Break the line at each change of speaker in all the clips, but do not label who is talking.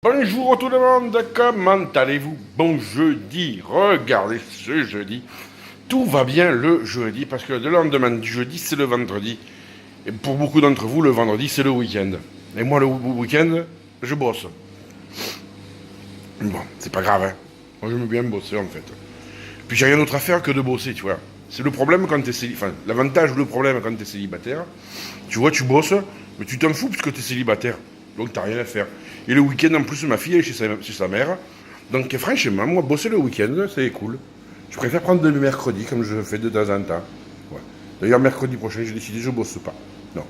Bonjour tout le monde, comment allez-vous? Bon jeudi, regardez ce jeudi. Tout va bien le jeudi parce que le lendemain du jeudi c'est le vendredi. Et pour beaucoup d'entre vous, le vendredi c'est le week-end. Et moi le week-end, je bosse. Bon, c'est pas grave, hein. Moi j'aime bien bosser en fait. Puis j'ai rien d'autre à faire que de bosser, tu vois. C'est le problème quand t'es célibataire. Enfin, l'avantage ou le problème quand t'es célibataire. Tu vois, tu bosses, mais tu t'en fous puisque t'es célibataire. Donc t'as rien à faire. Et le week-end, en plus, ma fille est chez sa mère. Donc franchement, moi, bosser le week-end, c'est cool. Je préfère prendre le mercredi, comme je fais de temps en temps. Ouais. D'ailleurs, mercredi prochain, j'ai décidé, je bosse pas. Non.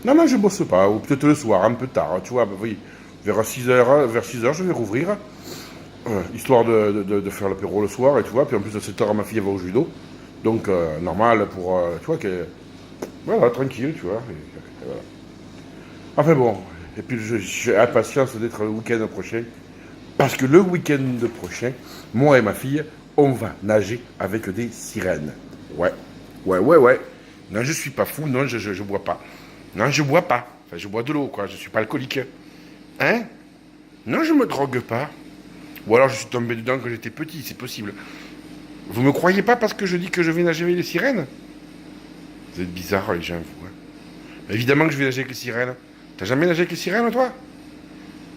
Non, non, je bosse pas. Ou peut-être le soir, un peu tard. Tu vois, oui. Vers 6h, je vais rouvrir. Histoire de faire l'apéro le soir, et tu vois. Puis en plus, à 7h, ma fille, elle va au judo. Donc, normal pour, tu vois, que... Voilà, tranquille, tu vois. Et voilà. Enfin bon, et puis j'ai impatience d'être le week-end prochain, parce que le week-end prochain, moi et ma fille, on va nager avec des sirènes. Ouais, ouais. Non, je suis pas fou, non, je bois pas. Non, je bois pas. Enfin, je bois de l'eau, quoi, je suis pas alcoolique. Hein? Non, je me drogue pas. Ou alors je suis tombé dedans quand j'étais petit, c'est possible. Vous me croyez pas parce que je dis que je vais nager avec les sirènes? Vous êtes bizarres, les gens, vous. Hein. Évidemment que je vais nager avec les sirènes. T'as jamais nagé avec les sirènes, toi?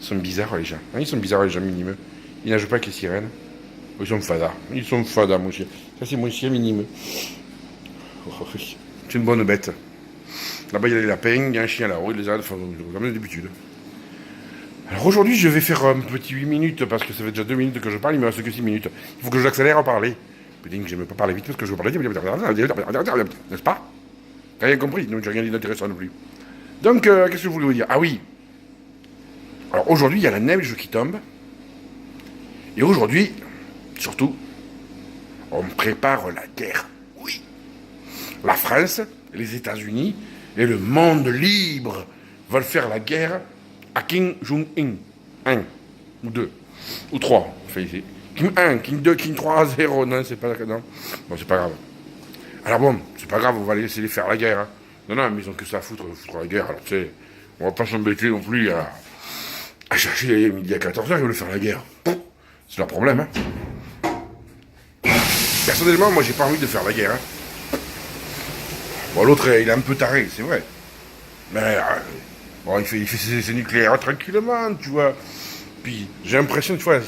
Ils sont bizarres, les gens. Hein, ils sont bizarres, les gens minimeux. Ils nagent pas avec les sirènes. Ils sont fadas. Ils sont fadas, mon chien. Ça, c'est mon chien minimeux. Oh, c'est une bonne bête. Là-bas, il y a les lapins, il y a un chien là-haut, il les a comme d'habitude. Alors aujourd'hui, je vais faire un petit 8 minutes, parce que ça fait déjà 2 minutes que je parle, il me reste que 6 minutes. Il faut que j'accélère à parler. Peut-être que j'aime pas parler vite parce que je veux parler. N'est-ce pas? T'as rien compris, donc j'ai rien dit d'intéressant non plus. Donc, qu'est-ce que je voulais vous dire? Ah oui. Alors aujourd'hui, il y a la neige qui tombe. Et aujourd'hui, surtout, on prépare la guerre. Oui. La France, les États-Unis et le monde libre veulent faire la guerre à Kim Jong-un. Un, ou deux, ou trois. Enfin, Kim 1, Kim 2, Kim 3, 0. Non, c'est pas, non. Bon, c'est pas grave. Alors bon, c'est pas grave, on va les laisser les faire la guerre. Hein. Non, non, mais ils ont que ça à foutre la guerre. Alors tu sais, on va pas s'embêter non plus à chercher midi à 14h, ils veulent faire la guerre. C'est leur problème, hein. Personnellement, moi, j'ai pas envie de faire la guerre, hein. Bon, l'autre, il est un peu taré, c'est vrai. Mais, bon, il fait ses nucléaires tranquillement, tu vois. Puis, j'ai l'impression, tu vois,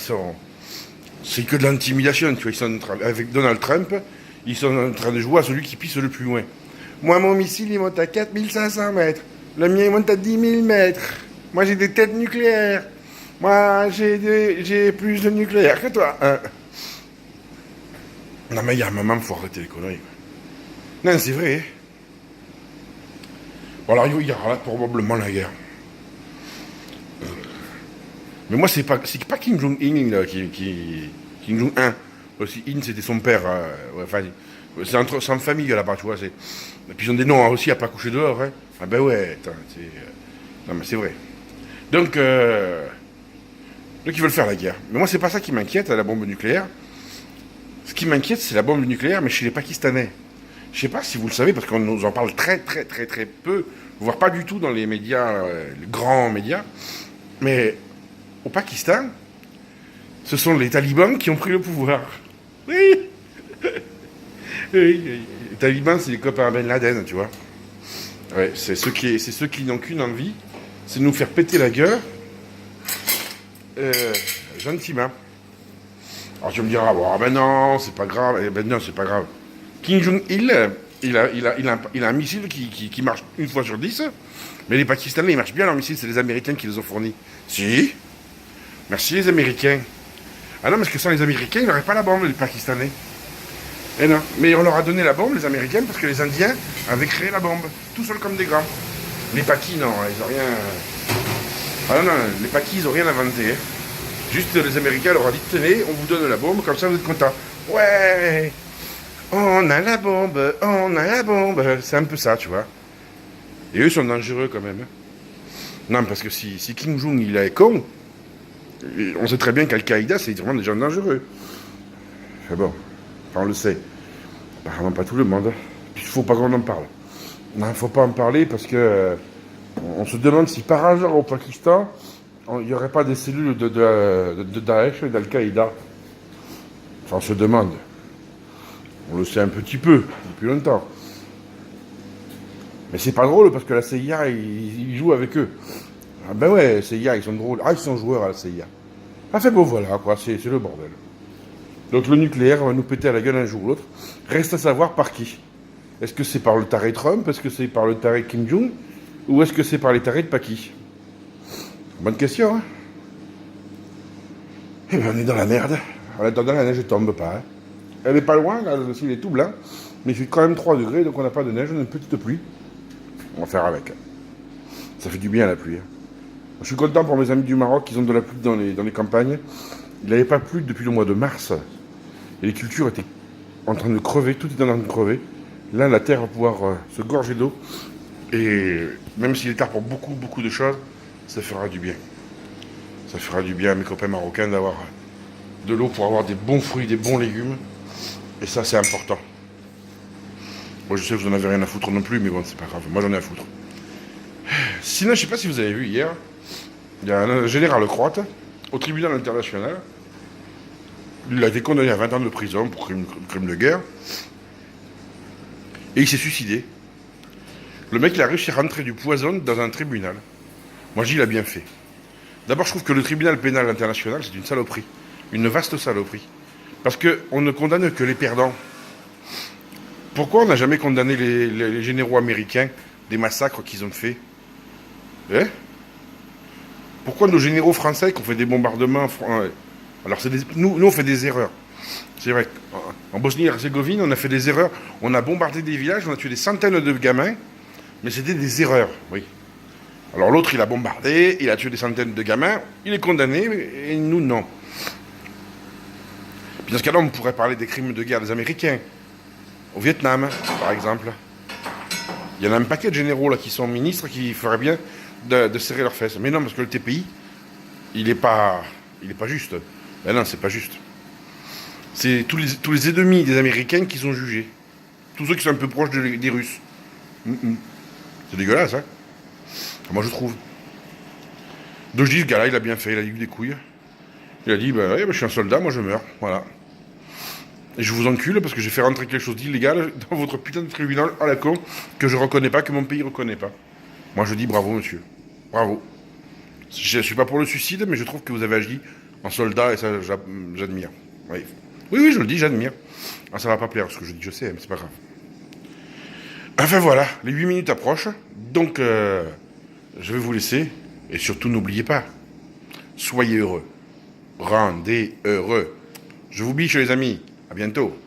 c'est que de l'intimidation, tu vois. Ils sont avec Donald Trump, ils sont en train de jouer à celui qui pisse le plus loin. Moi, mon missile, il monte à 4500 mètres. Le mien, il monte à 10 000 mètres. Moi, j'ai des têtes nucléaires. Moi, j'ai plus de nucléaire que toi. Hein. Non, mais il y a un moment, il faut arrêter les conneries. Non, c'est vrai. Bon, alors, il y aura là probablement la guerre. Mais moi, c'est pas Kim Jong-un là, Kim Jong-un. Aussi, In, c'était son père. Ouais, enfin, c'est en famille là-bas, tu vois. Et puis ils ont des noms aussi à pas coucher dehors. Hein. Ah ben ouais, attends, non, mais c'est vrai. Donc, ils veulent faire la guerre. Mais moi, c'est pas ça qui m'inquiète, la bombe nucléaire. Ce qui m'inquiète, c'est la bombe nucléaire, mais chez les Pakistanais. Je sais pas si vous le savez, parce qu'on nous en parle très peu, voire pas du tout dans les médias, les grands médias. Mais au Pakistan, ce sont les talibans qui ont pris le pouvoir. Oui. Les talibans, c'est les copains à Ben Laden, tu vois. Ouais, c'est ceux qui n'ont qu'une envie, c'est de nous faire péter la gueule, gentiment. Alors tu me diras, bon, ah ben non, c'est pas grave. Eh ben non, c'est pas grave. Kim Jong-il, il a un missile qui marche une fois sur 10, mais les Pakistanais, ils marchent bien, leurs missiles, c'est les Américains qui les ont fournis. Si. Merci les Américains. Ah non, parce que sans les Américains, ils n'auraient pas la bombe, les Pakistanais. Eh non, mais on leur a donné la bombe, les Américains, parce que les Indiens avaient créé la bombe, tout seuls comme des grands. Les Pakis, non, ils ont rien... Ah non, non, les Pakis, ils ont rien inventé. Hein. Juste les Américains leur ont dit, tenez, on vous donne la bombe, comme ça vous êtes contents. Ouais, on a la bombe, on a la bombe. C'est un peu ça, tu vois. Et eux sont dangereux quand même. Hein. Non, parce que si Kim Jong il est con, on sait très bien qu'Al-Qaïda, c'est vraiment des gens dangereux. Mais bon, enfin, on le sait. Apparemment pas tout le monde. Puis il faut pas qu'on en parle. Non, il faut pas en parler parce que on se demande si par hasard au Pakistan, il n'y aurait pas des cellules de Daesh et d'Al-Qaïda? Enfin, on se demande. On le sait un petit peu, depuis longtemps. Mais c'est pas drôle parce que la CIA, ils jouent avec eux. Ah ben ouais, la CIA, ils sont drôles. Ah, ils sont joueurs à la CIA. Ah, fait bon, voilà, quoi, c'est le bordel. Donc le nucléaire va nous péter à la gueule un jour ou l'autre. Reste à savoir par qui. Est-ce que c'est par le taré Trump? Est-ce que c'est par le taré Kim Jong? Ou est-ce que c'est par les tarés de Paki? Bonne question, hein? Eh ben, on est dans la merde. En attendant, la neige ne tombe pas. Hein. Elle est pas loin, là, le ciel est tout blanc. Mais il fait quand même 3 degrés, donc on n'a pas de neige, on a une petite pluie. On va faire avec. Ça fait du bien la pluie. Hein. Je suis content pour mes amis du Maroc qui ont de la pluie dans les campagnes. Il n'avait pas plu depuis le mois de mars. Et les cultures étaient en train de crever, tout est en train de crever. Là, la terre va pouvoir se gorger d'eau. Et même s'il est tard pour beaucoup, beaucoup de choses, ça fera du bien. Ça fera du bien à mes copains marocains d'avoir de l'eau pour avoir des bons fruits, des bons légumes. Et ça, c'est important. Moi, je sais que vous n'en avez rien à foutre non plus, mais bon, c'est pas grave. Moi, j'en ai à foutre. Sinon, je sais pas si vous avez vu hier, il y a un général croate au tribunal international. Il a été condamné à 20 ans de prison pour crime de guerre. Et il s'est suicidé. Le mec, il a réussi à rentrer du poison dans un tribunal. Moi, je dis, il a bien fait. D'abord, je trouve que le tribunal pénal international, c'est une saloperie. Une vaste saloperie. Parce qu'on ne condamne que les perdants. Pourquoi on n'a jamais condamné les généraux américains des massacres qu'ils ont fait? Eh? Pourquoi nos généraux français qui ont fait des bombardements... Alors, nous, on fait des erreurs. C'est vrai qu'en Bosnie-Herzégovine, on a fait des erreurs. On a bombardé des villages, on a tué des centaines de gamins. Mais c'était des erreurs, oui. Alors l'autre, il a bombardé, il a tué des centaines de gamins, il est condamné, et nous, non. Puis dans ce cas-là, on pourrait parler des crimes de guerre des Américains. Au Vietnam, par exemple. Il y en a un paquet de généraux là qui sont ministres qui feraient bien de serrer leurs fesses. Mais non, parce que le TPI, il n'est pas juste. Ben non, c'est pas juste. C'est tous les ennemis des Américains qui sont jugés. Tous ceux qui sont un peu proches des Russes. C'est dégueulasse, hein. Moi, je trouve. Donc je dis, ce gars-là, il a bien fait, il a eu des couilles. Il a dit, ben, ouais, ben, je suis un soldat, moi je meurs. Voilà. Et je vous encule parce que j'ai fait rentrer quelque chose d'illégal dans votre putain de tribunal à la con que je reconnais pas, que mon pays reconnaît pas. Moi je dis bravo, monsieur. Bravo. Je suis pas pour le suicide, mais je trouve que vous avez agi en soldat et ça, j'admire. Oui. Oui, je le dis, j'admire. Ah, ça va pas plaire ce que je dis, je sais, mais c'est pas grave. Enfin voilà, les 8 minutes approchent, donc je vais vous laisser. Et surtout, n'oubliez pas, soyez heureux. Rendez heureux. Je vous biche les amis. À bientôt.